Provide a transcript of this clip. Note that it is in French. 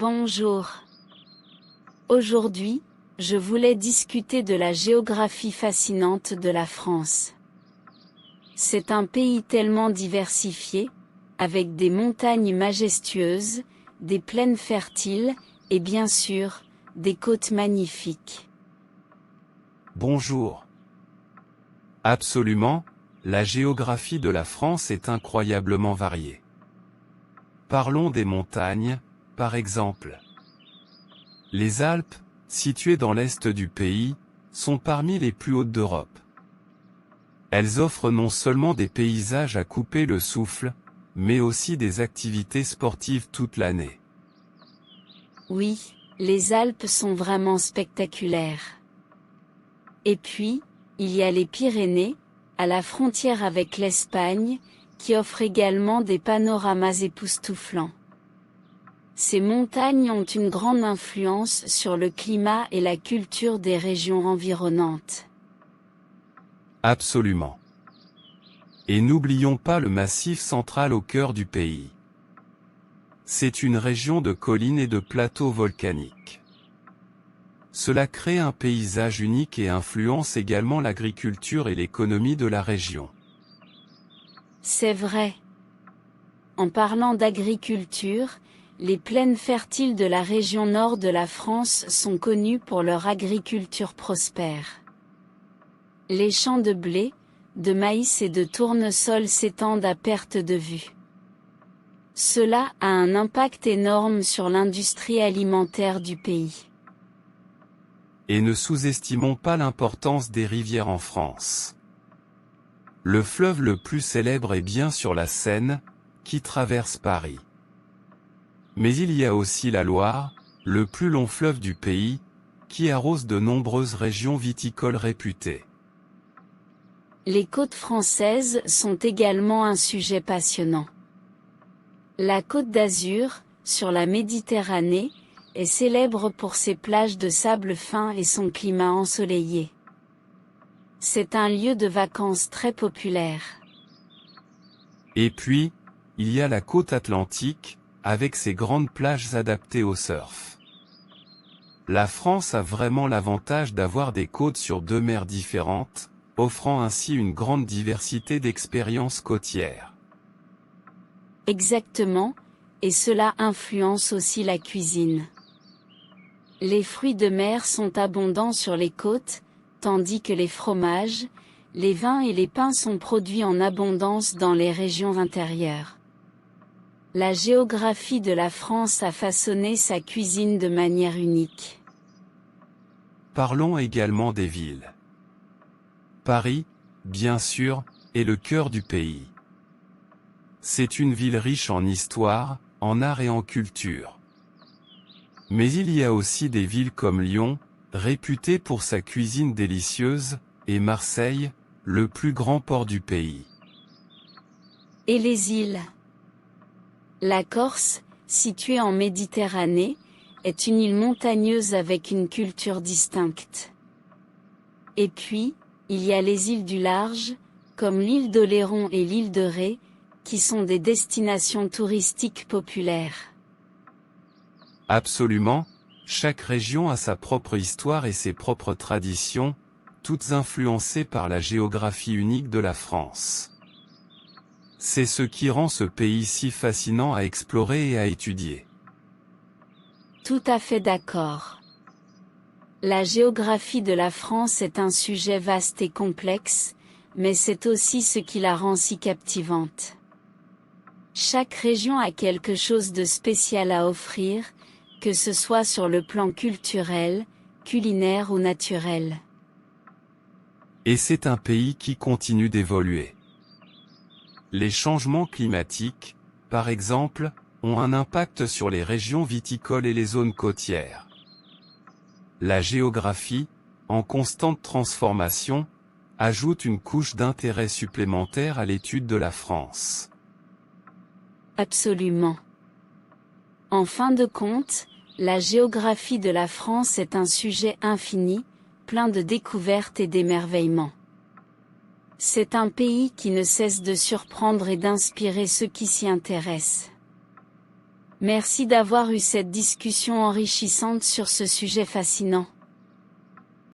Bonjour. Aujourd'hui, je voulais discuter de la géographie fascinante de la France. C'est un pays tellement diversifié, avec des montagnes majestueuses, des plaines fertiles, et bien sûr, des côtes magnifiques. Bonjour. Absolument, la géographie de la France est incroyablement variée. Parlons des montagnes, par exemple. Les Alpes, situées dans l'est du pays, sont parmi les plus hautes d'Europe. Elles offrent non seulement des paysages à couper le souffle, mais aussi des activités sportives toute l'année. Oui, les Alpes sont vraiment spectaculaires. Et puis, il y a les Pyrénées, à la frontière avec l'Espagne, qui offrent également des panoramas époustouflants. Ces montagnes ont une grande influence sur le climat et la culture des régions environnantes. Absolument. Et n'oublions pas le Massif central au cœur du pays. C'est une région de collines et de plateaux volcaniques. Cela crée un paysage unique et influence également l'agriculture et l'économie de la région. C'est vrai. En parlant d'agriculture, les plaines fertiles de la région nord de la France sont connues pour leur agriculture prospère. Les champs de blé, de maïs et de tournesol s'étendent à perte de vue. Cela a un impact énorme sur l'industrie alimentaire du pays. Et ne sous-estimons pas l'importance des rivières en France. Le fleuve le plus célèbre est bien sûr la Seine, qui traverse Paris. Mais il y a aussi la Loire, le plus long fleuve du pays, qui arrose de nombreuses régions viticoles réputées. Les côtes françaises sont également un sujet passionnant. La Côte d'Azur, sur la Méditerranée, est célèbre pour ses plages de sable fin et son climat ensoleillé. C'est un lieu de vacances très populaire. Et puis, il y a la côte atlantique, avec ses grandes plages adaptées au surf. La France a vraiment l'avantage d'avoir des côtes sur deux mers différentes, offrant ainsi une grande diversité d'expériences côtières. Exactement, et cela influence aussi la cuisine. Les fruits de mer sont abondants sur les côtes, tandis que les fromages, les vins et les pains sont produits en abondance dans les régions intérieures. La géographie de la France a façonné sa cuisine de manière unique. Parlons également des villes. Paris, bien sûr, est le cœur du pays. C'est une ville riche en histoire, en art et en culture. Mais il y a aussi des villes comme Lyon, réputée pour sa cuisine délicieuse, et Marseille, le plus grand port du pays. Et les îles? La Corse, située en Méditerranée, est une île montagneuse avec une culture distincte. Et puis, il y a les îles du Large, comme l'île d'Oléron et l'île de Ré, qui sont des destinations touristiques populaires. Absolument, chaque région a sa propre histoire et ses propres traditions, toutes influencées par la géographie unique de la France. C'est ce qui rend ce pays si fascinant à explorer et à étudier. Tout à fait d'accord. La géographie de la France est un sujet vaste et complexe, mais c'est aussi ce qui la rend si captivante. Chaque région a quelque chose de spécial à offrir, que ce soit sur le plan culturel, culinaire ou naturel. Et c'est un pays qui continue d'évoluer. Les changements climatiques, par exemple, ont un impact sur les régions viticoles et les zones côtières. La géographie, en constante transformation, ajoute une couche d'intérêt supplémentaire à l'étude de la France. Absolument. En fin de compte, la géographie de la France est un sujet infini, plein de découvertes et d'émerveillements. C'est un pays qui ne cesse de surprendre et d'inspirer ceux qui s'y intéressent. Merci d'avoir eu cette discussion enrichissante sur ce sujet fascinant.